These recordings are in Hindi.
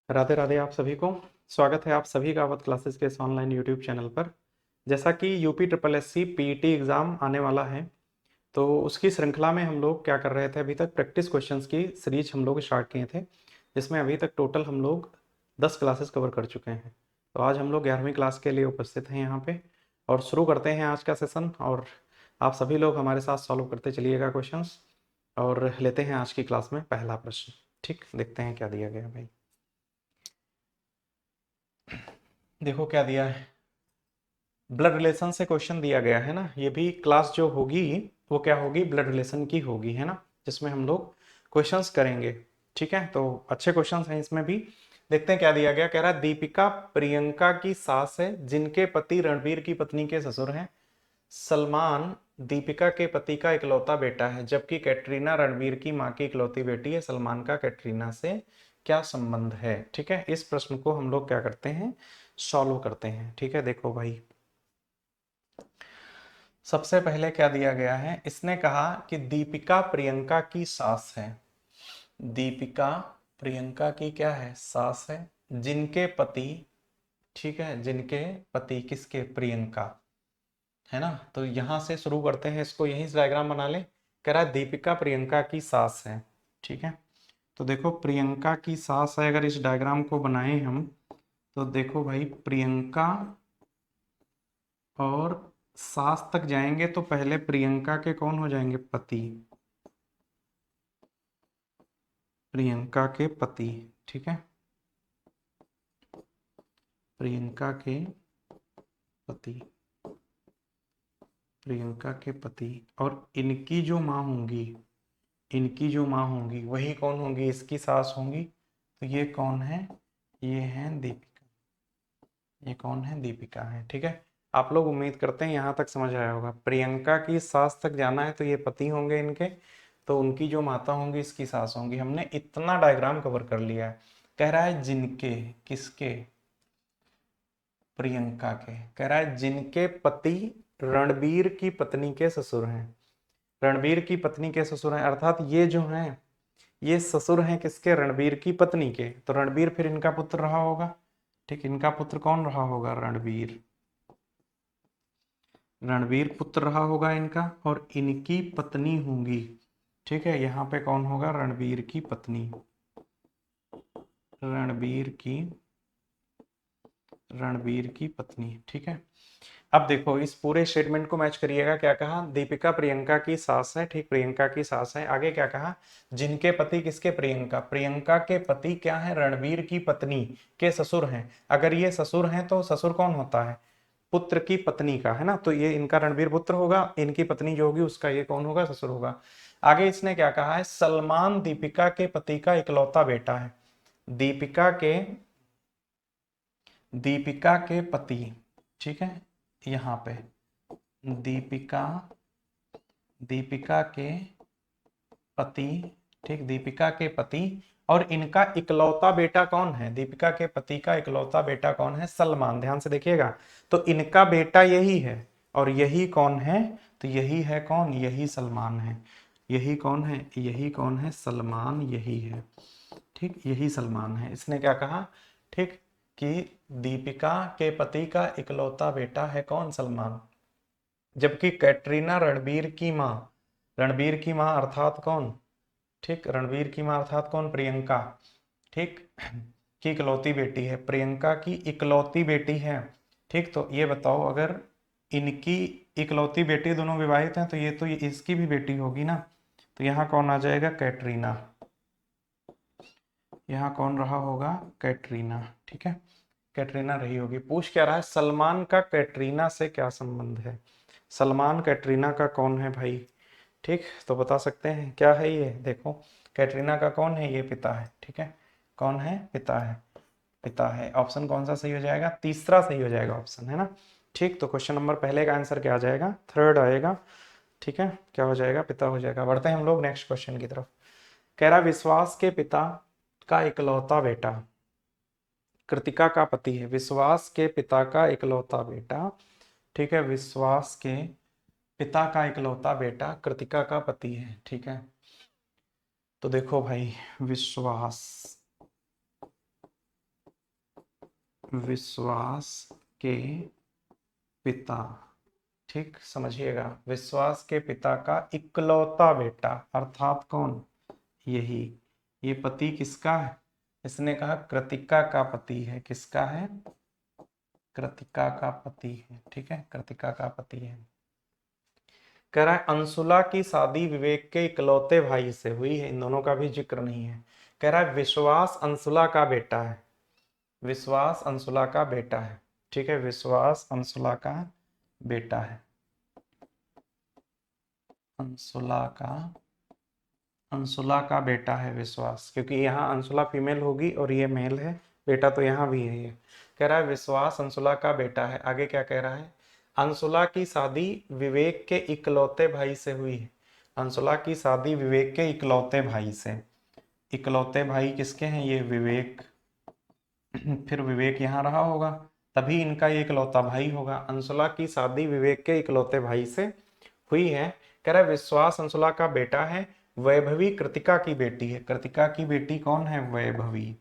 राधे राधे आप सभी को। स्वागत है आप सभी का अवध क्लासेस के इस ऑनलाइन यूट्यूब चैनल पर। जैसा कि UP triple S C PET exam आने वाला है, तो उसकी श्रृंखला में हम लोग क्या कर रहे थे, अभी तक प्रैक्टिस क्वेश्चंस की सीरीज हम लोग स्टार्ट किए थे, जिसमें अभी तक टोटल हम लोग 10 क्लासेस कवर कर चुके हैं। तो आज हम लोग 11वीं क्लास के लिए उपस्थित हैं यहाँ पे और शुरू करते हैं आज का सेशन। और आप सभी लोग हमारे साथ सॉल्व करते चलिएगा क्वेश्चंस। और लेते हैं आज की क्लास में पहला प्रश्न। ठीक, देखते हैं क्या दिया गया भाई। देखो क्या दिया है, ब्लड रिलेशन से क्वेश्चन दिया गया है ना। ये भी क्लास जो होगी वो क्या होगी, ब्लड रिलेशन की होगी, है ना, जिसमें हम लोग क्वेश्चंस करेंगे। ठीक है, तो अच्छे क्वेश्चंस हैं इसमें भी। देखते हैं क्या दिया गया। कह रहा है दीपिका प्रियंका की सास है जिनके पति रणबीर की पत्नी के ससुर हैं। सलमान दीपिका के पति का इकलौता बेटा है, जबकि कैटरीना रणबीर की माँ की इकलौती बेटी है। सलमान का कैटरीना से क्या संबंध है। ठीक है, इस प्रश्न को हम लोग क्या करते हैं, सॉल्व करते हैं। ठीक है, देखो भाई, सबसे पहले क्या दिया गया है, इसने कहा कि दीपिका प्रियंका की सास है। दीपिका प्रियंका की क्या है, सास है, जिनके पति, ठीक है, जिनके पति किसके, प्रियंका, है ना। तो यहां से शुरू करते हैं इसको, यही डायग्राम बना ले। कह रहा है दीपिका प्रियंका की सास है। ठीक है, तो देखो प्रियंका की सास है, अगर इस डायग्राम को बनाए हम, तो देखो भाई प्रियंका और सास तक जाएंगे तो पहले प्रियंका के कौन हो जाएंगे, पति, प्रियंका के पति। ठीक है, प्रियंका के पति, प्रियंका के पति, और इनकी जो माँ होंगी, इनकी जो माँ होंगी वही कौन होंगी, इसकी सास होंगी। तो ये कौन है, ये है दीपिका, ये कौन है, दीपिका है। ठीक है, आप लोग उम्मीद करते हैं यहाँ तक समझ आया होगा। प्रियंका की सास तक जाना है तो ये पति होंगे इनके, तो उनकी जो माता होंगी इसकी सास होंगी। हमने इतना डायग्राम कवर कर लिया है। कह रहा है जिनके, किसके, प्रियंका के, कह रहा है जिनके पति रणबीर की पत्नी के ससुर हैं। रणबीर की पत्नी के ससुर हैं, अर्थात ये जो हैं ये ससुर हैं किसके, रणबीर की पत्नी के। तो रणबीर फिर इनका पुत्र रहा होगा। ठीक, इनका पुत्र कौन रहा होगा, रणबीर, रणबीर पुत्र रहा होगा इनका, और इनकी पत्नी होंगी। ठीक है, यहाँ पे कौन होगा, रणबीर की पत्नी, रणबीर की, रणबीर की पत्नी। ठीक है, अब देखो इस पूरे स्टेटमेंट को मैच करिएगा। क्या कहा, दीपिका प्रियंका की सास है। ठीक, प्रियंका की सास है। आगे क्या कहा, जिनके पति किसके, प्रियंका, प्रियंका के पति क्या है, रणबीर की पत्नी के ससुर हैं। अगर ये ससुर हैं तो ससुर कौन होता है, पुत्र की पत्नी का, है ना। तो ये इनका रणबीर पुत्र होगा, इनकी पत्नी जो होगी उसका ये कौन होगा, ससुर होगा। आगे इसने क्या कहा है, सलमान दीपिका के पति का इकलौता बेटा है। दीपिका के, दीपिका के पति, ठीक है, यहाँ पे दीपिका, दीपिका के पति, ठीक, दीपिका के पति, और इनका इकलौता बेटा कौन है, दीपिका के पति का इकलौता बेटा कौन है, सलमान। ध्यान से देखिएगा, तो इनका बेटा यही है, और यही कौन है, तो यही है कौन, यही सलमान है। यही कौन है, यही कौन है, सलमान, यही है। ठीक, यही सलमान है। इसने क्या कहा, ठीक, कि दीपिका के पति का इकलौता बेटा है कौन, सलमान, जबकि कैटरीना रणबीर की माँ, रणबीर की माँ अर्थात कौन, ठीक, रणबीर की माँ अर्थात कौन, प्रियंका, ठीक, की इकलौती बेटी है, प्रियंका की इकलौती बेटी है। ठीक, तो ये बताओ, अगर इनकी इकलौती बेटी, दोनों विवाहित हैं, तो ये इसकी भी बेटी होगी ना। तो यहाँ कौन आ जाएगा, कैटरीना, यहाँ कौन रहा होगा, कैटरीना। ठीक है, कैटरीना रही होगी। पूछ क्या रहा है, सलमान का कैटरीना से क्या संबंध है। सलमान कैटरीना का कौन है भाई, ठीक, तो बता सकते हैं क्या है ये। देखो कैटरीना का कौन है, ये पिता है। ठीक है, कौन है, पिता है, पिता है। ऑप्शन कौन सा सही हो जाएगा, तीसरा सही हो जाएगा ऑप्शन, है ना। ठीक, तो क्वेश्चन नंबर पहले का आंसर क्या आ जाएगा, थर्ड आएगा। ठीक है, क्या हो जाएगा, पिता हो जाएगा। बढ़ते हैं हम लोग नेक्स्ट क्वेश्चन की तरफ। कह रहा विश्वास के पिता का इकलौता बेटा, कृतिका का पति है, विश्वास के पिता का इकलौता बेटा, ठीक है, विश्वास के पिता का इकलौता बेटा कृतिका का पति है। ठीक है, तो देखो भाई, विश्वास, विश्वास के पिता, ठीक समझिएगा, विश्वास के पिता का इकलौता बेटा, अर्थात कौन, यही, ये पति किसका है, इसने कहा कृतिका का पति है, किसका है, कृतिका का पति है, ठीक है, कृतिका का पति है। कह रहा है अंशुला की शादी विवेक के इकलौते भाई से हुई है, इन दोनों का भी जिक्र नहीं है। कह रहा है विश्वास अंशुला का बेटा है, विश्वास अंशुला का बेटा है, ठीक है, विश्वास अंशुला का बेटा है, अंशुला का बेटा है विश्वास, क्योंकि यहाँ अंशुला फीमेल होगी और ये मेल है, बेटा तो यहाँ भी है। ये कह रहा है विश्वास अंशुला का बेटा है। आगे क्या कह रहा है, अंशुला की शादी विवेक के इकलौते भाई से हुई है, अंशुला की शादी विवेक के इकलौते भाई से, इकलौते भाई किसके हैं, ये विवेक, फिर विवेक यहाँ रहा होगा, तभी इनका ये इकलौता भाई होगा। अंशुला की शादी विवेक के इकलौते भाई से हुई है। कह रहा है विश्वास अंशुला का बेटा है, वैभवी कृतिका की बेटी है। कृतिका की बेटी कौन है, वैभवी,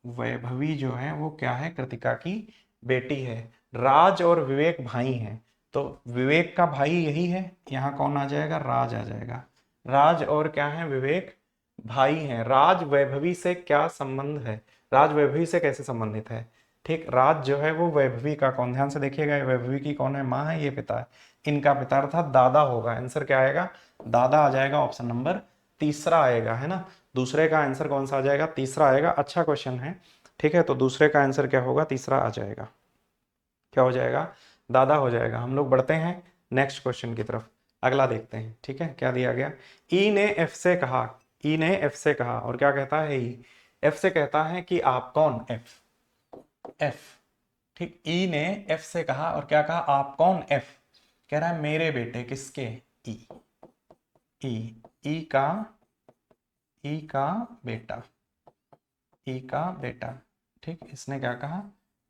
वैभवी जो है वो क्या है, कृतिका की बेटी है। राज और विवेक भाई हैं, तो विवेक का भाई यही है, यहाँ कौन आ जाएगा, राज आ जाएगा। राज और क्या है, विवेक भाई हैं। राज वैभवी से क्या संबंध है, राज वैभवी से कैसे संबंधित है, ठीक, राज जो है वो वैभवी का कौन, ध्यान से देखिएगा, वैभवी की कौन है, माँ है, ये पिता है, इनका पिता अर्थात दादा होगा। आंसर क्या आएगा, दादा आ जाएगा, ऑप्शन नंबर तीसरा आएगा, है ना। दूसरे का आंसर कौन सा आ जाएगा, तीसरा आएगा। अच्छा क्वेश्चन है, ठीक है, तो दूसरे का आंसर क्या होगा, तीसरा आ जाएगा, क्या हो जाएगा, दादा हो जाएगा। हम लोग बढ़ते हैं नेक्स्ट क्वेश्चन की तरफ, अगला देखते हैं, ठीक है, क्या दिया गया। ई ने एफ से कहा, ई ने एफ से कहा, और क्या कहता है, ई एफ से कहता है कि आप कौन, एफ, एफ, ठीक, ई ने एफ से कहा और क्या कहा, आप कौन, एफ, कह रहा है मेरे बेटे, किसके, ई, ई, ई का, ई का बेटा, ई का बेटा, ठीक, इसने क्या कहा,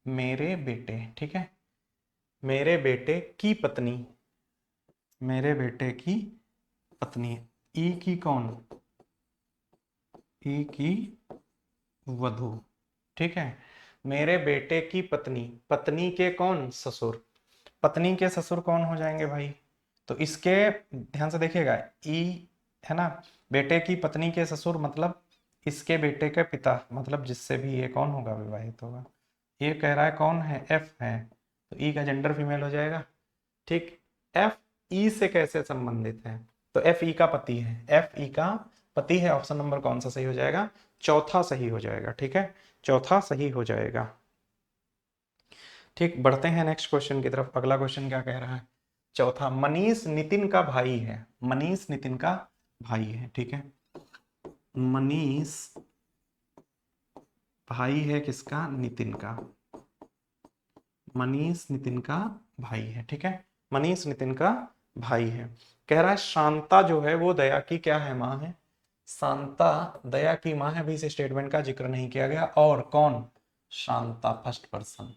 मेरे बेटे, ठीक है, मेरे बेटे की पत्नी, मेरे बेटे की पत्नी, ई की कौन, ई की वधू, ठीक है, मेरे बेटे की पत्नी, पत्नी के कौन, ससुर, पत्नी के ससुर कौन हो जाएंगे भाई, तो इसके ध्यान से देखिएगा, ई है ना, बेटे की पत्नी के ससुर मतलब इसके बेटे के पिता, मतलब जिससे भी ये कौन होगा, विवाहित होगा। ये कह रहा है कौन है, एफ है, तो ई का जेंडर फीमेल हो जाएगा, ठीक। एफ ई से कैसे संबंधित है, तो एफ ई का पति है, एफ ई का पति है, ऑप्शन नंबर कौन सा सही हो जाएगा, चौथा सही हो जाएगा, ठीक है, चौथा सही हो जाएगा। ठीक, बढ़ते हैं नेक्स्ट क्वेश्चन की तरफ। अगला क्वेश्चन क्या कह रहा है, चौथा, मनीष नितिन का भाई है, मनीष नितिन का भाई है, ठीक है, मनीष भाई है किसका, नितिन का, मनीष नितिन का भाई है, ठीक है, मनीष नितिन का भाई है। कह रहा है शांता जो है वो दया की क्या है, माँ है, शांता दया की माँ है, भी इस स्टेटमेंट का जिक्र नहीं किया गया, और कौन, शांता, फर्स्ट पर्सन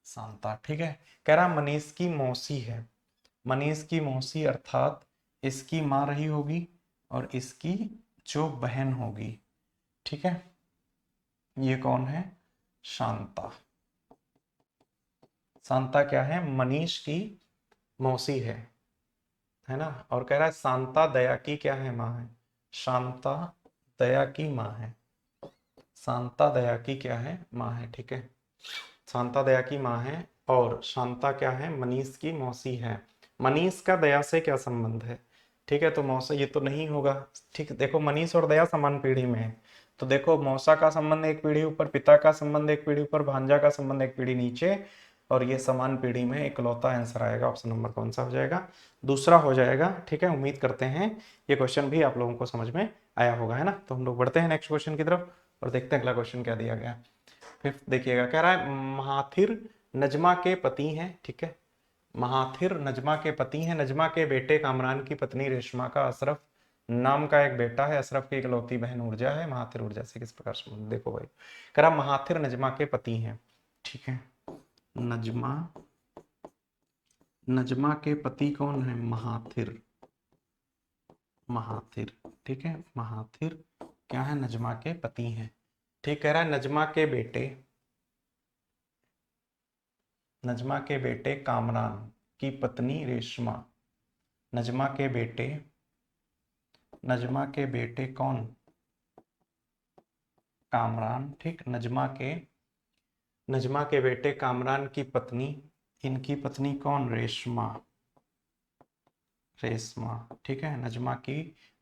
शांता, ठीक है। कह रहा मनीष की मौसी है, मनीष की मौसी अर्थात इसकी माँ रही होगी और इसकी जो बहन होगी, ठीक है, ये कौन है, शांता, शांता क्या है, मनीष की मौसी है ना। और कह रहा है शांता दया की क्या है, माँ है, शांता दया की माँ है, शांता दया की क्या है, माँ है, ठीक है, शांता दया की माँ है, और शांता क्या है, मनीष की मौसी है। मनीष का दया से क्या संबंध है, ठीक है, तो मौसा ये तो नहीं होगा, ठीक, देखो मनीष और दया समान पीढ़ी में है, तो देखो मौसा का संबंध एक पीढ़ी ऊपर, पिता का संबंध एक पीढ़ी ऊपर, भांजा का संबंध एक पीढ़ी नीचे, और ये समान पीढ़ी में, इकलौता आंसर आएगा, ऑप्शन नंबर कौन सा हो जाएगा, दूसरा हो जाएगा, ठीक है। उम्मीद करते हैं ये क्वेश्चन भी आप लोगों को समझ में आया होगा, है ना। तो हम लोग बढ़ते हैं नेक्स्ट क्वेश्चन की तरफ और देखते हैं अगला क्वेश्चन क्या दिया गया। फिफ्थ देखिएगा, कह रहा है महाथिर नजमा के पति हैं, ठीक है, महाथिर नजमा के पति हैं, नजमा के बेटे कामरान की पत्नी रेशमा का अशरफ नाम का एक बेटा है, अशरफ की इकलौती बहन ऊर्जा है, महाथिर ऊर्जा से किस प्रकार संबंध, देखो भाई, कह रहा महाथिर नजमा के पति हैं, ठीक है, नजमा, नजमा के पति कौन है, महाथिर, महाथिर, ठीक है, महाथिर क्या है, नजमा के पति हैं, ठीक, कह रहा है नजमा के बेटे, नजमा के बेटे कामरान की पत्नी रेशमा। नजमा के बेटे कौन? कामरान, ठीक। नजमा के बेटे कामरान की पत्नी, इनकी पत्नी कौन? रेशमा। ठीक है।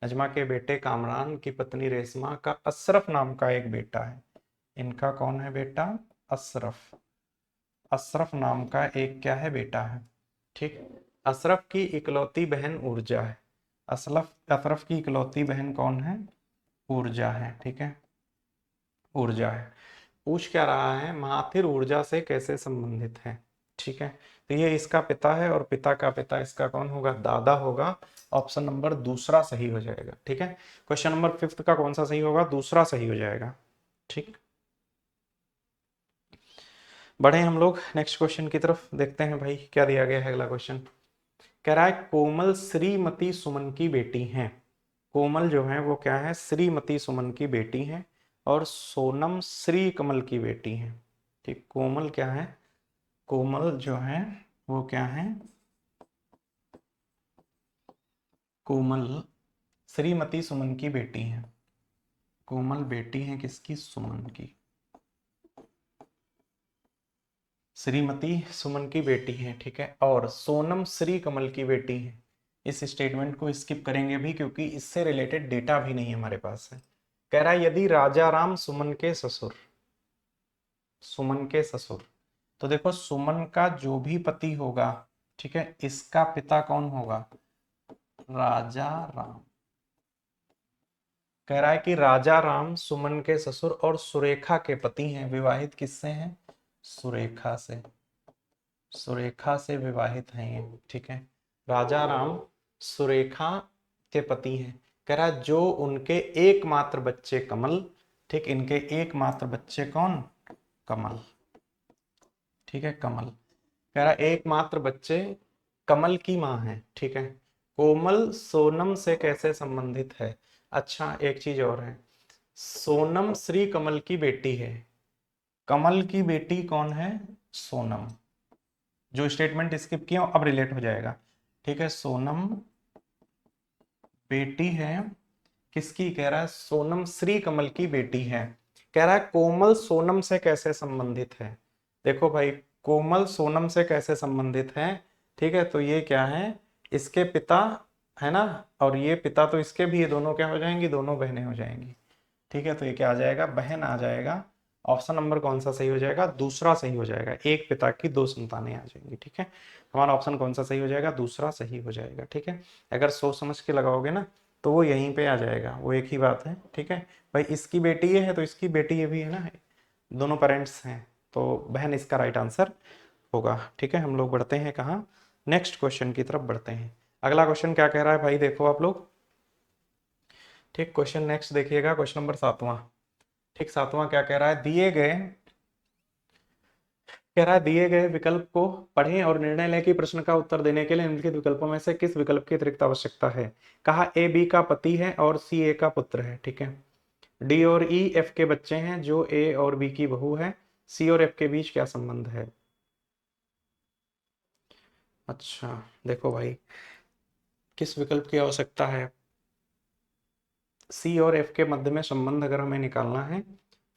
नजमा के बेटे कामरान की पत्नी रेशमा का अशरफ नाम का एक बेटा है। इनका कौन है बेटा? अशरफ नाम का एक क्या है? बेटा है, ठीक। अशरफ की इकलौती बहन ऊर्जा है। अशरफ की इकलौती बहन कौन है? ऊर्जा है, ठीक है। ऊर्जा है। पूछ क्या रहा है? महाथिर ऊर्जा से कैसे संबंधित है, ठीक है। तो ये इसका पिता है और पिता का पिता इसका कौन होगा? दादा होगा। ऑप्शन नंबर दूसरा सही हो जाएगा, ठीक है। क्वेश्चन नंबर 5 का कौन सा सही होगा? दूसरा सही हो जाएगा, ठीक। बढ़े हम लोग नेक्स्ट क्वेश्चन की तरफ, देखते हैं भाई क्या दिया गया है। अगला क्वेश्चन कह रहा है कोमल श्रीमती सुमन की बेटी हैं। कोमल जो है वो क्या है? श्रीमती सुमन की बेटी है। और सोनम श्री कमल की बेटी है, ठीक। कोमल क्या है? कोमल जो है वो क्या है? कोमल श्रीमती सुमन की बेटी है। कोमल बेटी है किसकी? सुमन की। श्रीमती सुमन की बेटी है, ठीक है। और सोनम श्री कमल की बेटी है। इस स्टेटमेंट को स्किप करेंगे भी क्योंकि इससे रिलेटेड डेटा भी नहीं हमारे पास है। कह रहा है यदि राजा राम सुमन के ससुर, तो देखो सुमन का जो भी पति होगा, ठीक है, इसका पिता कौन होगा? राजा राम। कह रहा है कि राजा राम सुमन के ससुर और सुरेखा के पति हैं। विवाहित किससे हैं? सुरेखा से। सुरेखा से विवाहित हैं ये, ठीक है। राजा राम सुरेखा के पति हैं। कह रहा है जो उनके एकमात्र बच्चे कमल, ठीक, इनके एकमात्र बच्चे कौन? कमल, ठीक है। कमल कह रहा है एकमात्र बच्चे कमल की मां है, ठीक है। कोमल सोनम से कैसे संबंधित है? अच्छा एक चीज और है, सोनम श्री कमल की बेटी है। कमल की बेटी कौन है? सोनम। जो स्टेटमेंट स्किप किया अब रिलेट हो जाएगा, ठीक है। सोनम बेटी है किसकी? कह रहा है सोनम श्री कमल की बेटी है। कह रहा है कोमल सोनम से कैसे संबंधित है? देखो भाई कोमल सोनम से कैसे संबंधित है, ठीक है। तो ये क्या है? इसके पिता है ना, और ये पिता तो इसके भी, ये दोनों क्या हो जाएंगी? दोनों बहनें हो जाएंगी, ठीक है। तो ये क्या आ जाएगा? बहन आ जाएगा। ऑप्शन नंबर कौन सा सही हो जाएगा? दूसरा सही हो जाएगा। एक पिता की दो संतानें आ जाएंगी, ठीक है। हमारा ऑप्शन कौन सा सही हो जाएगा? दूसरा सही हो जाएगा, ठीक है। अगर सोच समझ के लगाओगे ना तो वो यहीं पे आ जाएगा, वो एक ही बात है, ठीक है। भाई इसकी बेटी ये है तो इसकी बेटी ये भी है ना, दोनों पेरेंट्स हैं, तो बहन इसका राइट आंसर होगा, ठीक है। हम लोग बढ़ते हैं कहाँ? नेक्स्ट क्वेश्चन की तरफ बढ़ते हैं। अगला क्वेश्चन क्या कह रहा है भाई? देखो आप लोग, ठीक। क्वेश्चन नेक्स्ट देखिएगा, क्वेश्चन नंबर 7वां, ठीक। 7वां क्या कह रहा है? दिए गए विकल्प को पढ़ें और निर्णय लें कि प्रश्न का उत्तर देने के लिए निम्नलिखित विकल्पों में से किस विकल्प की अतिरिक्त आवश्यकता है। कहा ए बी का पति है और सी ए का पुत्र है, ठीक है। डी और ई एफ के बच्चे हैं जो ए और बी की बहू है। सी और एफ के बीच क्या संबंध है? अच्छा देखो भाई, किस विकल्प की आवश्यकता है? सी और एफ के मध्य में संबंध अगर हमें निकालना है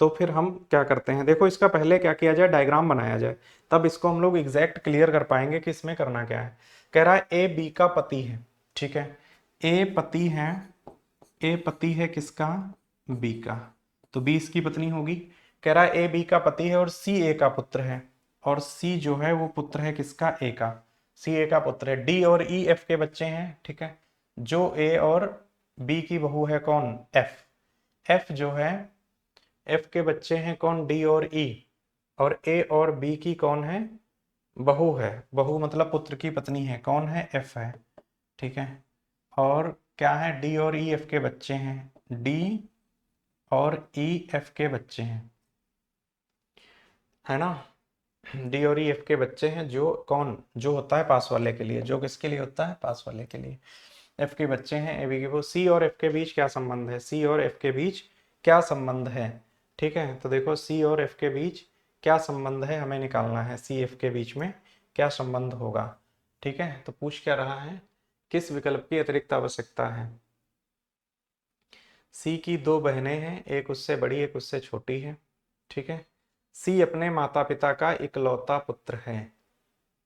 तो फिर हम क्या करते हैं? देखो इसका पहले क्या किया जाए? डायग्राम बनाया जाए, तब इसको हम लोग एग्जैक्ट क्लियर कर पाएंगे कि इसमें करना क्या है। कह रहा है ए बी का पति है, ठीक है। ए पति है, ए पति है किसका? बी का, तो बी इसकी पत्नी होगी। कह रहा है ए बी का पति है और सी ए का पुत्र है, और सी जो है वो पुत्र है किसका? ए का। सी ए का पुत्र है। डी और ई एफ के बच्चे हैं, ठीक है। जो ए और बी की बहू है कौन? एफ। एफ जो है, एफ के बच्चे हैं कौन? डी और ई। और ए और बी की कौन है? बहू है। बहू मतलब पुत्र की पत्नी है, कौन है? एफ है, ठीक है। और क्या है? डी और ई एफ के बच्चे हैं। डी और ई एफ के बच्चे हैं, है ना। डी और ई एफ के बच्चे हैं, जो कौन? जो होता है पास वाले के लिए। जो किसके लिए होता है? पास वाले के लिए। एफ के बच्चे हैं, ए बी के। वो सी और एफ के बीच क्या संबंध है? सी और एफ के बीच क्या संबंध है, ठीक है। तो देखो सी और एफ के बीच क्या संबंध है हमें निकालना है, सी एफ के बीच में क्या संबंध होगा। ठीक है, तो पूछ क्या रहा है, किस विकल्प की अतिरिक्त आवश्यकता है। सी की दो बहनें हैं, एक उससे बड़ी एक उससे छोटी है। ठीक है, सी अपने माता पिता का इकलौता पुत्र है।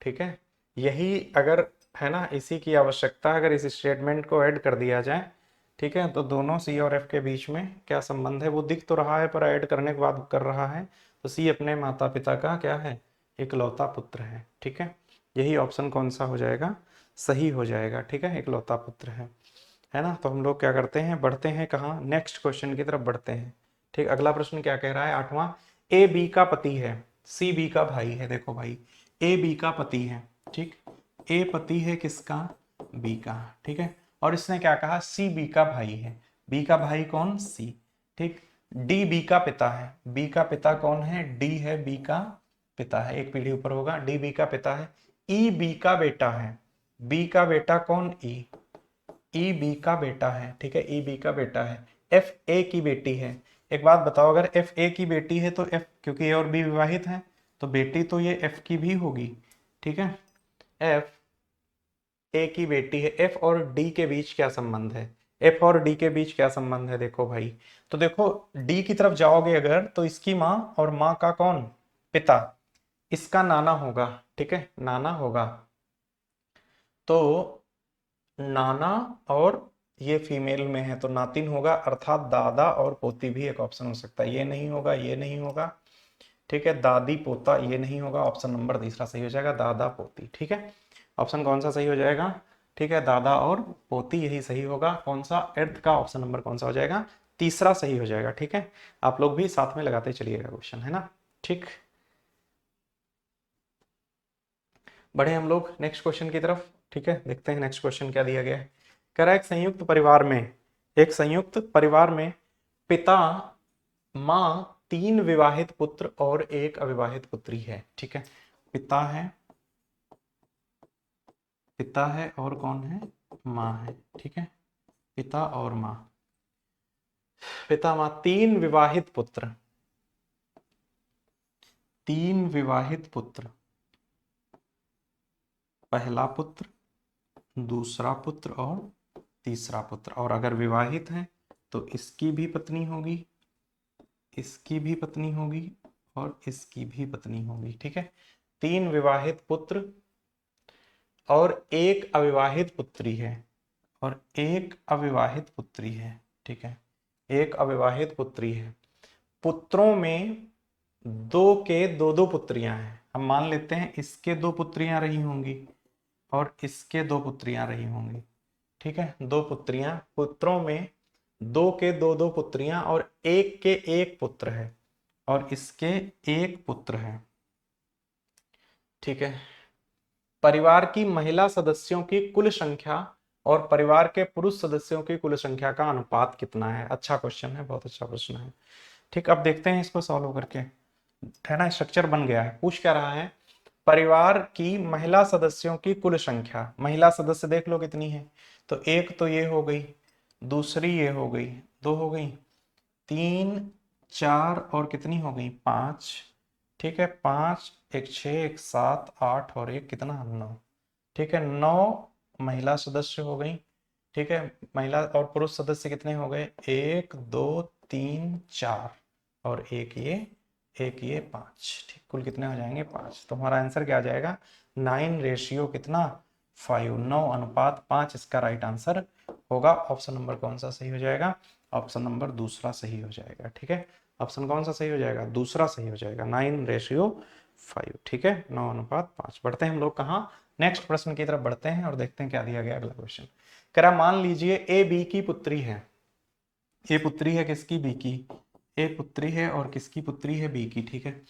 ठीक है, यही अगर है ना, इसी की आवश्यकता, अगर इस स्टेटमेंट को ऐड कर दिया जाए, ठीक है, तो दोनों सी और एफ के बीच में क्या संबंध है वो दिख तो रहा है, पर ऐड करने के बाद कर रहा है, तो सी अपने माता पिता का क्या है, इकलौता पुत्र है। ठीक है, यही ऑप्शन कौन सा हो जाएगा, सही हो जाएगा। ठीक है, इकलौता पुत्र है ना। तो हम लोग क्या करते हैं, बढ़ते हैं कहाँ, नेक्स्ट क्वेश्चन की तरफ बढ़ते हैं। ठीक, अगला प्रश्न क्या कह रहा है, 8वां, ए बी का पति है, सी बी का भाई है। देखो भाई, ए बी का पति है, ठीक, ए पति है किसका, बी का। ठीक है, और इसने क्या कहा, सी बी का भाई है, बी का भाई कौन, सी। ठीक, डी बी का पिता है, बी का पिता कौन है, डी है बी का पिता है, एक पीढ़ी ऊपर होगा, डी बी का पिता है। ई बी का बेटा है, बी का बेटा कौन, ई बी का बेटा है। ठीक है, ई बी का बेटा है। एफ ए की बेटी है। एक बात बताओ, अगर एफ ए की बेटी है तो एफ, क्योंकि ए और बी विवाहित हैं, तो बेटी तो ये एफ की भी होगी। ठीक है, एफ ए की बेटी है, एफ और डी के बीच क्या संबंध है, एफ और डी के बीच क्या संबंध है, देखो भाई, तो देखो डी की तरफ जाओगे अगर, तो इसकी माँ और माँ का कौन, पिता, इसका नाना होगा। ठीक है, नाना होगा, तो नाना, और ये फीमेल में है तो नातिन होगा, अर्थात दादा और पोती भी एक ऑप्शन हो सकता है। ये नहीं होगा, ये नहीं होगा। ठीक है, दादी पोता ये नहीं होगा, ऑप्शन नंबर तीसरा सही हो जाएगा, दादा पोती। ठीक है, ऑप्शन कौन सा सही हो जाएगा, ठीक है, दादा और पोती यही सही होगा। कौन सा, एर्थ का ऑप्शन नंबर कौन सा हो जाएगा, तीसरा सही हो जाएगा। ठीक है, आप लोग भी साथ में लगाते चलिएगा क्वेश्चन, है ना। ठीक, बढ़े हम लोग नेक्स्ट क्वेश्चन की तरफ। ठीक है, देखते हैं नेक्स्ट क्वेश्चन क्या दिया गया है। कह रहा है एक संयुक्त परिवार में पिता, माँ, 3 विवाहित पुत्र और एक अविवाहित पुत्री है। ठीक है, पिता है, पिता है और कौन है, माँ है। ठीक है, पिता और माँ, पिता माँ, 3 विवाहित पुत्र, 3 विवाहित पुत्र, पहला पुत्र, दूसरा पुत्र और तीसरा पुत्र। और अगर विवाहित है तो इसकी भी पत्नी होगी, इसकी भी पत्नी होगी और इसकी भी पत्नी होगी। ठीक है, 3 विवाहित पुत्र और एक अविवाहित पुत्री है, और एक अविवाहित पुत्री है। ठीक है, एक अविवाहित पुत्री है। पुत्रों में दो के दो दो पुत्रियां हैं, हम मान लेते हैं इसके 2 पुत्रियां रही होंगी और इसके 2 पुत्रियां रही होंगी। ठीक है, 2 पुत्रियां, पुत्रों में 2 के दो दो पुत्रियां और एक के एक पुत्र है, और इसके एक पुत्र है। ठीक है, परिवार की महिला सदस्यों की कुल संख्या और परिवार के पुरुष सदस्यों की कुल संख्या का अनुपात कितना है। अच्छा क्वेश्चन है, बहुत अच्छा प्रश्न है। ठीक, अब देखते हैं इसको सॉल्व करके, है ना, स्ट्रक्चर बन गया है। पूछ क्या रहा है, परिवार की महिला सदस्यों की कुल संख्या, महिला सदस्य देख लो कितनी है, तो एक तो ये हो गई, दूसरी ये हो गई, 2 हो गई, 3 4 और कितनी हो गई, 5। ठीक है, 5 एक 6 एक 7 8 और एक कितना, 9। ठीक है, 9 महिला सदस्य हो गई। ठीक है, महिला और पुरुष सदस्य कितने हो गए, 1 2 3 4 और एक ये 5। ठीक, कुल कितने हो जाएंगे, 5। तो हमारा आंसर क्या आ जाएगा, 9 रेशियो कितना, 5, 9 अनुपात 5 इसका राइट आंसर होगा। ऑप्शन नंबर कौन सा सही हो जाएगा, ऑप्शन नंबर दूसरा सही हो जाएगा। ठीक है, ऑप्शन कौन सा सही हो जाएगा, दूसरा सही हो जाएगा, 9:5। ठीक है, 9 अनुपात 5। बढ़ते हैं हम लोग कहाँ, नेक्स्ट प्रश्न की तरफ बढ़ते हैं और देखते हैं क्या दिया गया अगला क्वेश्चन। कह रहा मान लीजिए ए बी की पुत्री है, ए पुत्री है किसकी, बी की, ए पुत्री है और किसकी पुत्री है, बी की। ठीक है,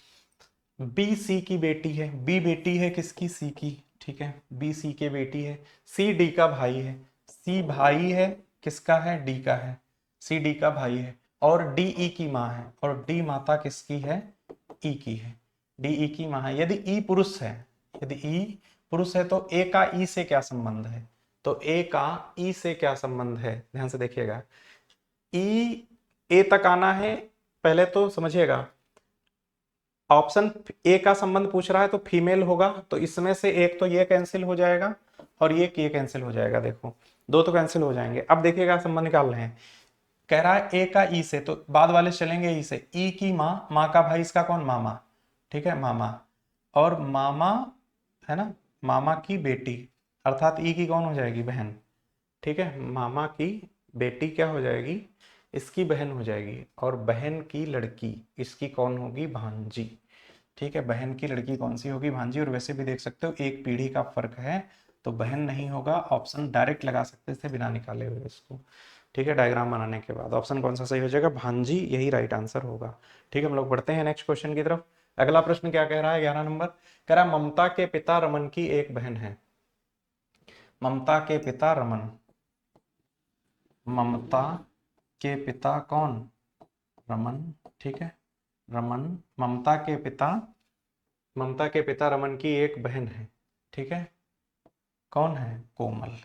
बी सी की बेटी है, बी बेटी है किसकी, सी की। ठीक है, बी सी के बेटी है, सी डी का भाई है, सी भाई है किसका है, डी का है, सी डी का भाई है, और डी ई की माँ है, और डी माता किसकी है, ई की है, डी ई की माँ है। यदि ई पुरुष है, यदि ई पुरुष है तो ए का ई से क्या संबंध है, तो ए का ई से क्या संबंध है, ध्यान से देखिएगा। ई ए तक आना है, पहले तो समझिएगा, ऑप्शन ए का संबंध पूछ रहा है तो फीमेल होगा, तो इसमें से एक तो ये कैंसिल हो जाएगा और ये कैंसिल हो जाएगा। देखो दो तो कैंसिल हो जाएंगे। अब देखिएगा संबंध निकाल रहे हैं। कह रहा है ए का ई से, तो बाद वाले चलेंगे ई से। ई की माँ, माँ का भाई इसका कौन, मामा, ठीक है मामा, और मामा है ना, मामा की बेटी, अर्थात ई की कौन हो जाएगी, बहन, ठीक है। मामा की बेटी क्या हो जाएगी, इसकी बहन हो जाएगी, और बहन की लड़की इसकी कौन होगी, भांजी, ठीक है। बहन की लड़की कौन सी होगी, भांजी। और वैसे भी देख सकते हो एक पीढ़ी का फर्क है, तो बहन नहीं होगा, ऑप्शन डायरेक्ट लगा सकते थे बिना निकाले हुए इसको, ठीक है, डायग्राम बनाने के बाद। ऑप्शन कौन सा सही हो जाएगा, भांजी, यही राइट आंसर होगा। ठीक है, हम लोग बढ़ते हैं नेक्स्ट क्वेश्चन की तरफ। अगला प्रश्न क्या कह रहा है, 11 नंबर, कह रहा है ममता के पिता रमन की एक बहन है। ममता के पिता रमन, ममता के पिता कौन, रमन, ठीक है, रमन, ममता के पिता रमन की एक बहन है, ठीक है, कौन है, कोमल,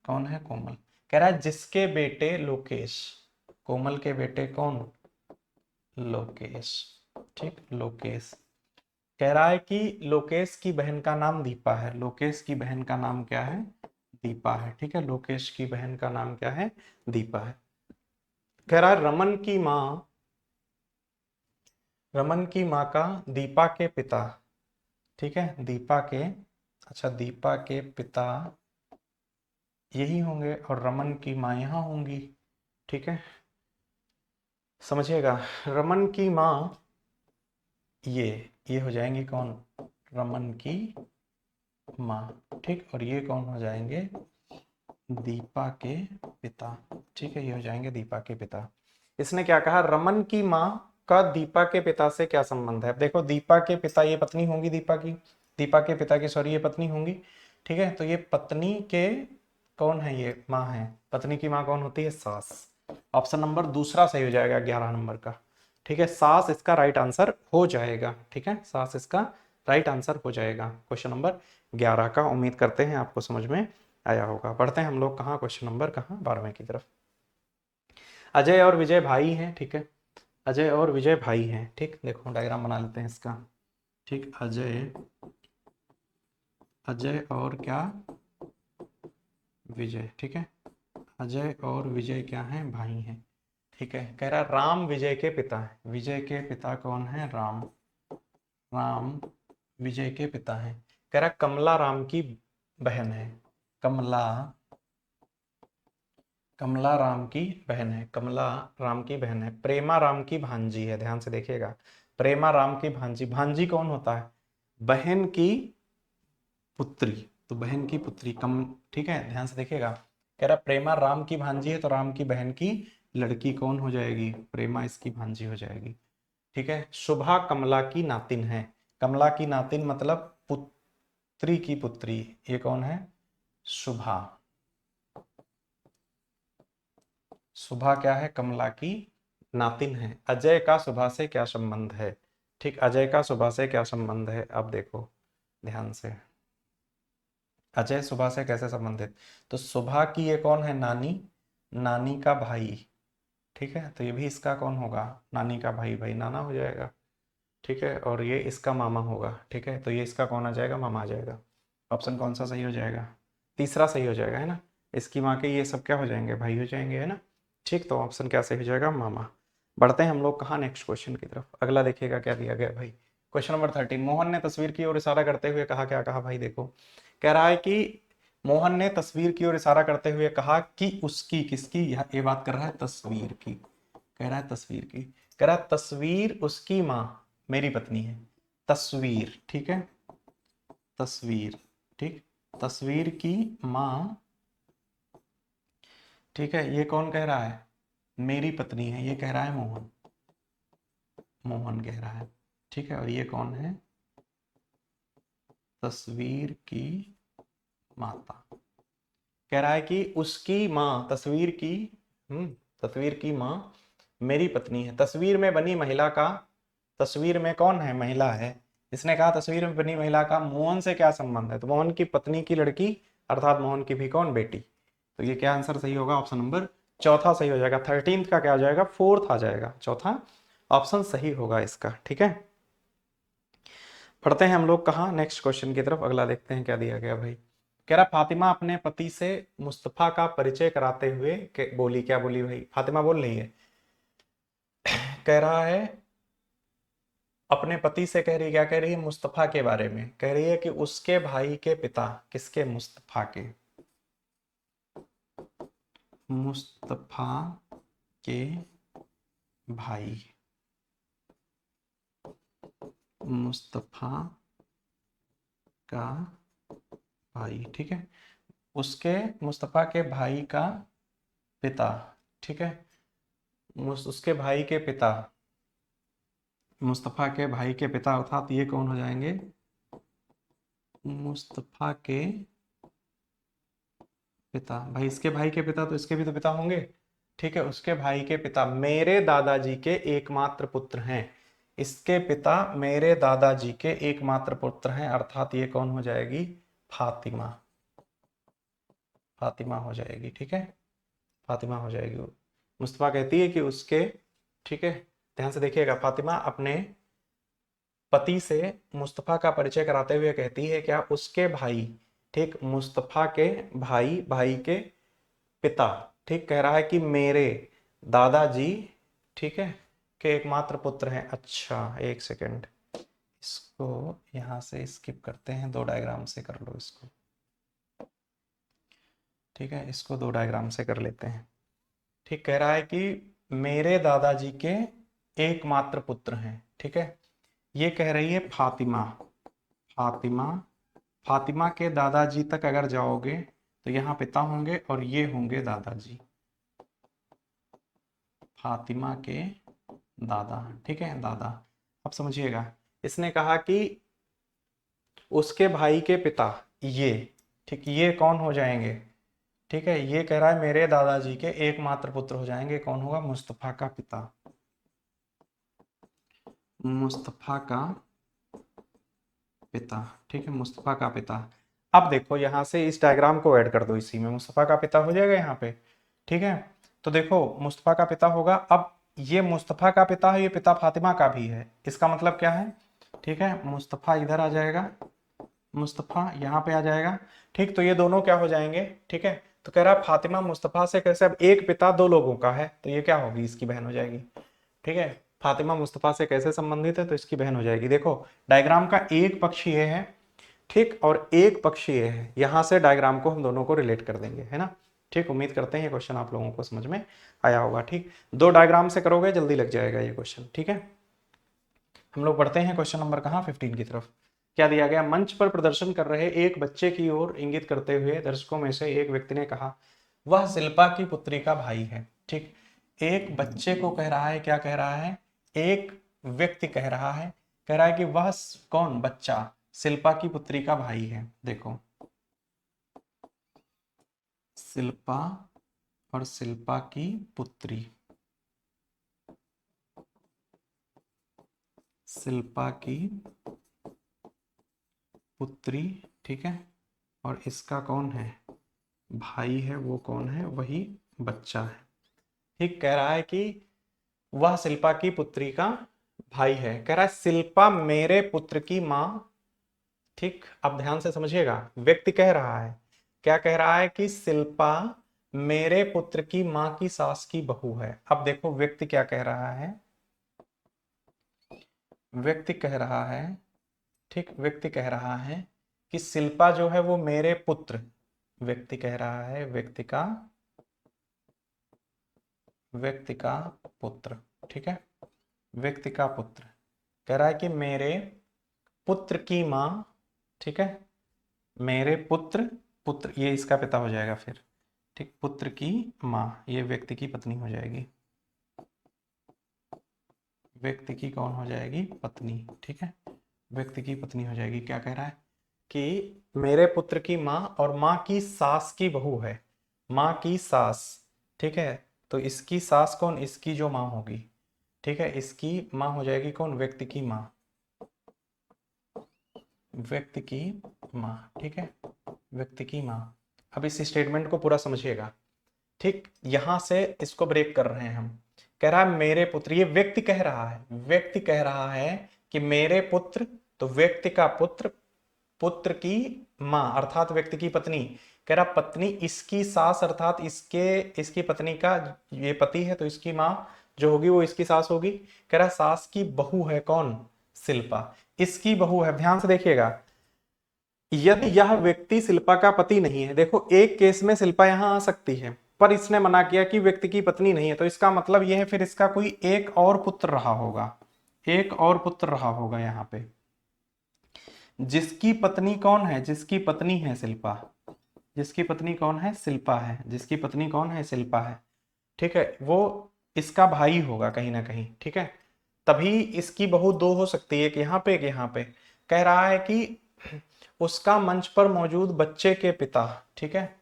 कौन है, कोमल। कह रहा है जिसके बेटे लोकेश, कोमल के बेटे कौन, लोकेश, ठीक, लोकेश। कह रहा है कि लोकेश की बहन का नाम दीपा है। लोकेश की बहन का नाम क्या है, दीपा है, ठीक है। लोकेश की बहन का नाम क्या है, दीपा है। कह रहा है रमन की माँ का दीपा के पिता, ठीक है, दीपा के, अच्छा दीपा के पिता यही होंगे और रमन की माँ यहाँ होंगी, ठीक है, समझिएगा। रमन की माँ ये हो जाएंगी कौन, रमन की माँ, ठीक, और ये कौन हो जाएंगे, दीपा के पिता, ठीक है, ये हो जाएंगे दीपा के पिता। इसने क्या कहा, रमन की माँ का दीपा के पिता से क्या संबंध है। देखो दीपा के पिता, ये पत्नी होंगी दीपा की, दीपा के पिता की, सॉरी, ये पत्नी होंगी, ठीक है। तो ये पत्नी के कौन है, ये माँ है। पत्नी की माँ कौन होती है, सास। ऑप्शन नंबर दूसरा सही हो जाएगा 11 नंबर का, ठीक है, सास इसका राइट आंसर हो जाएगा, ठीक है, सास इसका राइट आंसर हो जाएगा क्वेश्चन नंबर 11 का। उम्मीद करते हैं आपको समझ में आया होगा। बढ़ते हैं हम लोग कहाँ, क्वेश्चन नंबर कहाँ, 12वें की तरफ। अजय और विजय भाई हैं, ठीक है, अजय और विजय भाई हैं, ठीक, देखो डायग्राम बना लेते हैं इसका, ठीक, अजय, अजय और क्या, विजय, ठीक है, अजय और विजय क्या हैं, भाई हैं, ठीक है। कह रहा राम विजय के पिता है। विजय के पिता कौन है, राम, राम विजय के पिता हैं। कह रहा कमला राम की बहन है। कमला, कमला राम की बहन है, कमला राम की बहन है। प्रेमा राम की भांजी है, ध्यान से देखिएगा, प्रेमा राम की भांजी, भांजी कौन होता है, बहन की पुत्री, तो बहन की पुत्री कम, ठीक है, ध्यान से देखिएगा। कह रहा प्रेमा राम की भांजी है, तो राम की बहन की लड़की कौन हो जाएगी, प्रेमा इसकी भांजी हो जाएगी, ठीक है। शुभा कमला की नातिन है। कमला की नातिन मतलब पुत्री की पुत्री, ये कौन है, शुभा। शुभा क्या है, कमला की नातिन है। अजय का शुभा से क्या संबंध है, ठीक, अजय का शुभा से क्या संबंध है। अब देखो ध्यान से, अजय शुभा से कैसे संबंधित, तो शुभा की ये कौन है, नानी, नानी का भाई, ठीक है, तो ये भी इसका कौन होगा, नानी का भाई, भाई नाना हो जाएगा, ठीक है, और ये इसका मामा होगा, ठीक है, तो ये इसका कौन आ जाएगा, मामा आ जाएगा। ऑप्शन कौन सा सही हो जाएगा, तीसरा सही हो जाएगा, है ना। इसकी माँ के ये सब क्या हो जाएंगे, भाई हो जाएंगे, है ना, ठीक। तो ऑप्शन क्या सही हो जाएगा, मामा। बढ़ते हैं हम लोग कहाँ, नेक्स्ट क्वेश्चन की तरफ। अगला देखिएगा क्या दिया गया भाई, क्वेश्चन नंबर 13। मोहन ने तस्वीर की ओर इशारा करते हुए कहा, क्या कहा भाई, देखो कह रहा है कि मोहन ने तस्वीर की ओर इशारा करते हुए कहा कि उसकी, किसकी, ये बात कर रहा है तस्वीर की, कह रहा है तस्वीर की, कह रहा है तस्वीर उसकी माँ मेरी पत्नी है। तस्वीर, ठीक है, तस्वीर, ठीक, तस्वीर की माँ, ठीक है, ये कौन कह रहा है, मेरी पत्नी है, ये कह रहा है मोहन, मोहन कह रहा है, ठीक है, और ये कौन है, तस्वीर की माता। कह रहा है कि उसकी माँ, तस्वीर की, तस्वीर की माँ मेरी पत्नी है। तस्वीर में बनी महिला का, तस्वीर में कौन है, महिला है। इसने कहा तस्वीर में बनी महिला का मोहन से क्या संबंध है, तो मोहन की पत्नी की लड़की, अर्थात मोहन की भी कौन, बेटी। तो ये क्या आंसर सही होगा, ऑप्शन नंबर चौथा सही हो जाएगा। 13th का क्या आ जाएगा, फोर्थ आ जाएगा, चौथा ऑप्शन सही होगा इसका। ठीक है, पढ़ते हैं हम लोग कहाँ, नेक्स्ट क्वेश्चन की तरफ। अगला देखते हैं क्या दिया गया भाई। कह रहा फातिमा अपने पति से मुस्तफा का परिचय कराते हुए बोली, क्या बोली भाई, फातिमा बोल रही है, कह रहा है अपने पति से, कह रही क्या कह रही है, मुस्तफा के बारे में कह रही है कि उसके भाई के पिता, किसके, मुस्तफा के, मुस्तफा के भाई, मुस्तफा का भाई, ठीक है, उसके, मुस्तफा के भाई का पिता, ठीक है, उसके भाई के पिता, मुस्तफा के भाई के पिता अर्थात ये कौन हो जाएंगे, मुस्तफा के पिता। भाई इसके भाई के पिता तो इसके भी तो पिता होंगे, ठीक है, उसके भाई के पिता मेरे दादाजी के एकमात्र पुत्र हैं, इसके पिता मेरे दादाजी के एकमात्र पुत्र हैं, अर्थात ये कौन हो जाएगी, फातिमा, फातिमा हो जाएगी। ठीक है, फातिमा हो जाएगी। मुस्तफा कहती है कि उसके, ठीक है, ध्यान से देखिएगा, फातिमा अपने पति से मुस्तफा का परिचय कराते हुए कहती है क्या, उसके भाई, ठीक, मुस्तफा के भाई, भाई के पिता, ठीक, कह रहा है कि मेरे दादाजी, ठीक है, के एकमात्र पुत्र हैं। अच्छा एक सेकेंड, इसको यहां से स्किप करते हैं, दो डायग्राम से कर लो इसको, ठीक है, इसको दो डायग्राम से कर लेते हैं। ठीक, कह रहा है कि मेरे दादाजी के एकमात्र पुत्र हैं, ठीक है, ये कह रही है फातिमा, फातिमा, फातिमा के दादाजी तक अगर जाओगे तो यहाँ पिता होंगे और ये होंगे दादाजी, फातिमा के दादा, ठीक है, दादा। अब समझिएगा, इसने कहा कि उसके भाई के पिता ये, ठीक, ये कौन हो जाएंगे, ठीक है, ये कह रहा है मेरे दादाजी के एकमात्र पुत्र हो जाएंगे, कौन होगा, मुस्तफा का पिता, मुस्तफा का पिता, ठीक है, मुस्तफा का पिता। अब देखो यहां से इस डायग्राम को ऐड कर दो, इसी में मुस्तफा का पिता हो जाएगा यहाँ पे, ठीक है, तो देखो मुस्तफा का पिता होगा। अब ये मुस्तफा का पिता है, ये पिता फातिमा का भी है, इसका मतलब क्या है, ठीक है, मुस्तफा इधर आ जाएगा, मुस्तफा यहाँ पे आ जाएगा, ठीक, तो ये दोनों क्या हो जाएंगे, ठीक है, तो कह रहा है फातिमा मुस्तफा से कैसे, अब एक पिता दो लोगों का है तो ये क्या होगी, इसकी बहन हो जाएगी, ठीक है, फातिमा मुस्तफा से कैसे संबंधित है तो इसकी बहन हो जाएगी। देखो डायग्राम का एक पक्ष ये है, ठीक, और एक पक्ष ये है, यहां से डायग्राम को हम दोनों को रिलेट कर देंगे, है ना। ठीक, उम्मीद करते हैं ये क्वेश्चन आप लोगों को समझ में आया होगा। ठीक, दो डायग्राम से करोगे जल्दी लग जाएगा ये क्वेश्चन। ठीक है, हम लोग बढ़ते हैं क्वेश्चन नंबर कहाँ, 15 की तरफ। क्या दिया गया, मंच पर प्रदर्शन कर रहे एक बच्चे की ओर इंगित करते हुए दर्शकों में से एक व्यक्ति ने कहा, वह शिल्पा की पुत्री का भाई है। ठीक, एक बच्चे को कह रहा है, क्या कह रहा है, एक व्यक्ति कह रहा है, कह रहा है कि वह कौन, बच्चा शिल्पा की पुत्री का भाई है। देखो शिल्पा और शिल्पा की पुत्री, शिल्पा की पुत्री, ठीक है, और इसका कौन है, भाई है, वो कौन है, वही बच्चा है। ठीक, कह रहा है कि वह शिल्पा की पुत्री का भाई है, कह रहा है शिल्पा मेरे पुत्र की माँ। ठीक, अब ध्यान से समझिएगा, व्यक्ति कह रहा है, क्या कह रहा है कि शिल्पा मेरे पुत्र की माँ की सास की बहू है। अब देखो व्यक्ति क्या कह रहा है, व्यक्ति कह रहा है, ठीक, व्यक्ति कह रहा है कि शिल्पा जो है वो मेरे पुत्र, व्यक्ति कह रहा है, व्यक्ति का पुत्र, ठीक है, व्यक्ति का पुत्र कह रहा है कि मेरे पुत्र की माँ, ठीक है, मेरे पुत्र, पुत्र ये इसका पिता हो जाएगा फिर, ठीक, पुत्र की माँ ये व्यक्ति की पत्नी हो जाएगी, व्यक्ति की कौन हो जाएगी, पत्नी, ठीक है, व्यक्ति की पत्नी हो जाएगी। क्या कह रहा है कि मेरे पुत्र की माँ और माँ की सास की बहू है, माँ की सास, ठीक है, तो इसकी सास कौन, इसकी जो माँ होगी, ठीक है, इसकी माँ हो जाएगी कौन, व्यक्ति की माँ, व्यक्ति की माँ, ठीक है, व्यक्ति की माँ। अब इस स्टेटमेंट को पूरा समझिएगा। ठीक, यहां से इसको ब्रेक कर रहे हैं हम, कह रहा है मेरे पुत्र, ये व्यक्ति कह रहा है, व्यक्ति कह रहा है कि मेरे पुत्र, तो व्यक्ति का पुत्र, पुत्र की माँ अर्थात व्यक्ति की पत्नी, कह रहा पत्नी इसकी सास अर्थात इसकी पत्नी का, ये पति है तो इसकी माँ जो होगी वो इसकी सास होगी। कह रहा सास की बहू है कौन, शिल्पा, इसकी बहू है। ध्यान से देखिएगा, यदि यह व्यक्ति शिल्पा का पति नहीं है, देखो एक केस में शिल्पा यहां आ सकती है पर इसने मना किया कि व्यक्ति की पत्नी नहीं है, तो इसका मतलब यह है फिर इसका कोई एक और पुत्र रहा होगा, एक और पुत्र रहा होगा यहाँ पे, जिसकी पत्नी कौन है, जिसकी पत्नी है शिल्पा, जिसकी पत्नी कौन है, शिल्पा है, जिसकी पत्नी कौन है, शिल्पा है। ठीक है, वो इसका भाई होगा कहीं ना कहीं। ठीक है, तभी इसकी बहू दो हो सकती है, एक यहाँ पे एक यहाँ पे। कह रहा है कि उसका मंच पर मौजूद बच्चे के पिता। ठीक है,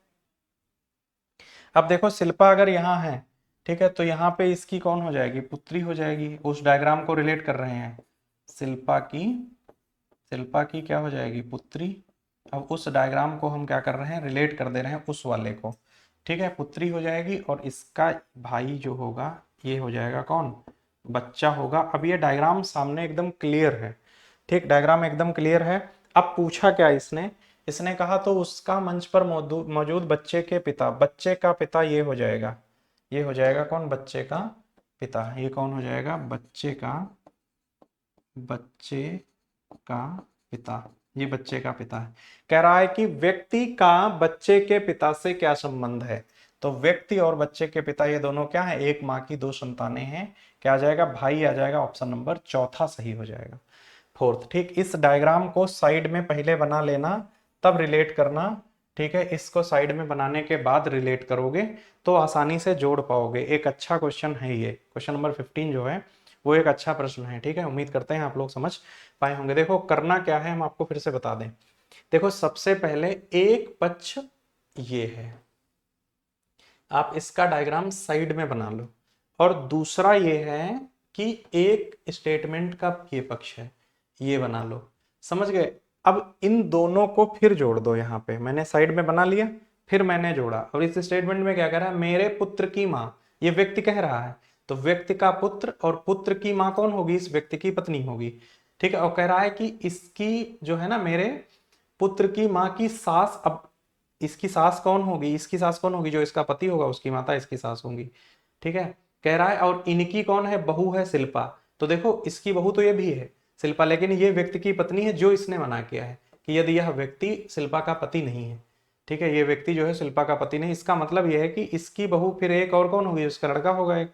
अब देखो शिल्पा अगर यहाँ है, ठीक है, तो यहाँ पे इसकी कौन हो जाएगी, पुत्री हो जाएगी। उस डायग्राम को रिलेट कर रहे हैं, शिल्पा की क्या हो जाएगी, पुत्री। अब उस डायग्राम को हम क्या कर रहे हैं, रिलेट कर दे रहे हैं उस वाले को। ठीक है, पुत्री हो जाएगी और इसका भाई जो होगा ये हो जाएगा कौन, बच्चा होगा। अब ये डायग्राम सामने एकदम क्लियर है। ठीक, डायग्राम एकदम क्लियर है। अब पूछा क्या इसने कहा तो उसका मंच पर मौजूद बच्चे के पिता, बच्चे का पिता ये हो जाएगा, ये हो जाएगा कौन, बच्चे का पिता। ये कौन हो जाएगा, बच्चे का पिता, ये बच्चे का पिता है। कह रहा है कि व्यक्ति का बच्चे के पिता से क्या संबंध है, तो व्यक्ति और बच्चे के पिता ये दोनों क्या है, एक माँ की दो संतानें हैं। क्या आ जाएगा, भाई आ जाएगा। ऑप्शन नंबर चौथा सही हो जाएगा, फोर्थ। ठीक, इस डायग्राम को साइड में पहले बना लेना तब रिलेट करना। ठीक है, इसको साइड में बनाने के बाद रिलेट करोगे तो आसानी से जोड़ पाओगे। एक अच्छा क्वेश्चन है ये, क्वेश्चन नंबर 15 जो है वो एक अच्छा प्रश्न है। ठीक है, उम्मीद करते हैं आप लोग समझ पाए होंगे। देखो करना क्या है, हम आपको फिर से बता दें। देखो सबसे पहले एक पक्ष ये है, आप इसका डायग्राम साइड में बना लो, और दूसरा ये है कि एक स्टेटमेंट का ये पक्ष है, ये बना लो। समझ गए। अब इन दोनों को फिर जोड़ दो। यहाँ पे मैंने साइड में बना लिया, फिर मैंने जोड़ा, और इस स्टेटमेंट में क्या कह रहा है, मेरे पुत्र की माँ, ये व्यक्ति कह रहा है, तो व्यक्ति का पुत्र और पुत्र की माँ कौन होगी, इस व्यक्ति की पत्नी होगी। ठीक है, और कह रहा है कि इसकी जो है ना, मेरे पुत्र की माँ की सास, अब इसकी सास कौन होगी, इसकी सास कौन होगी, जो इसका पति होगा उसकी माता इसकी सास होगी। ठीक है, कह रहा है और इनकी कौन है, बहू है शिल्पा। तो देखो इसकी बहू तो ये भी है शिल्पा, लेकिन ये व्यक्ति की पत्नी है, जो इसने मना किया है कि यदि यह व्यक्ति शिल्पा का पति नहीं है। ठीक है, ये व्यक्ति जो है शिल्पा का पति नहीं, इसका मतलब यह है कि इसकी बहू फिर एक और कौन होगी, उसका लड़का होगा एक,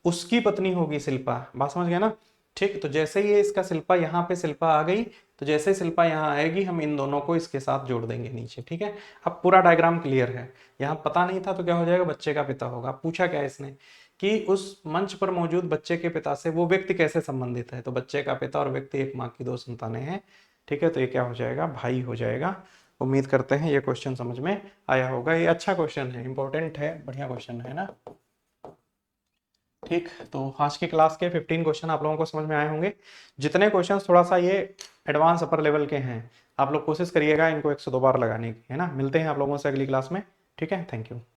उसकी पत्नी होगी शिल्पा। बात समझ गया ना। ठीक, तो जैसे ही इसका शिल्पा, यहाँ पे शिल्पा आ गई, तो जैसे शिल्पा यहाँ आएगी हम इन दोनों को इसके साथ जोड़ देंगे नीचे। ठीक है, अब पूरा डायग्राम क्लियर है। यहाँ पता नहीं था तो क्या हो जाएगा, बच्चे का पिता होगा। पूछा क्या इसने कि उस मंच पर मौजूद बच्चे के पिता से वो व्यक्ति कैसे संबंधित है, तो बच्चे का पिता और व्यक्ति एक माँ की दो संतानें हैं। ठीक है, तो ये क्या हो जाएगा, भाई हो जाएगा। उम्मीद करते हैं ये क्वेश्चन समझ में आया होगा। ये अच्छा क्वेश्चन है, इंपॉर्टेंट है, बढ़िया क्वेश्चन है ना। ठीक, तो आज की क्लास के 15 क्वेश्चन आप लोगों को समझ में आए होंगे। जितने क्वेश्चन थोड़ा सा ये एडवांस अपर लेवल के हैं, आप लोग कोशिश करिएगा इनको 102 बार लगाने की, है ना। मिलते हैं आप लोगों से अगली क्लास में। ठीक है, थैंक यू।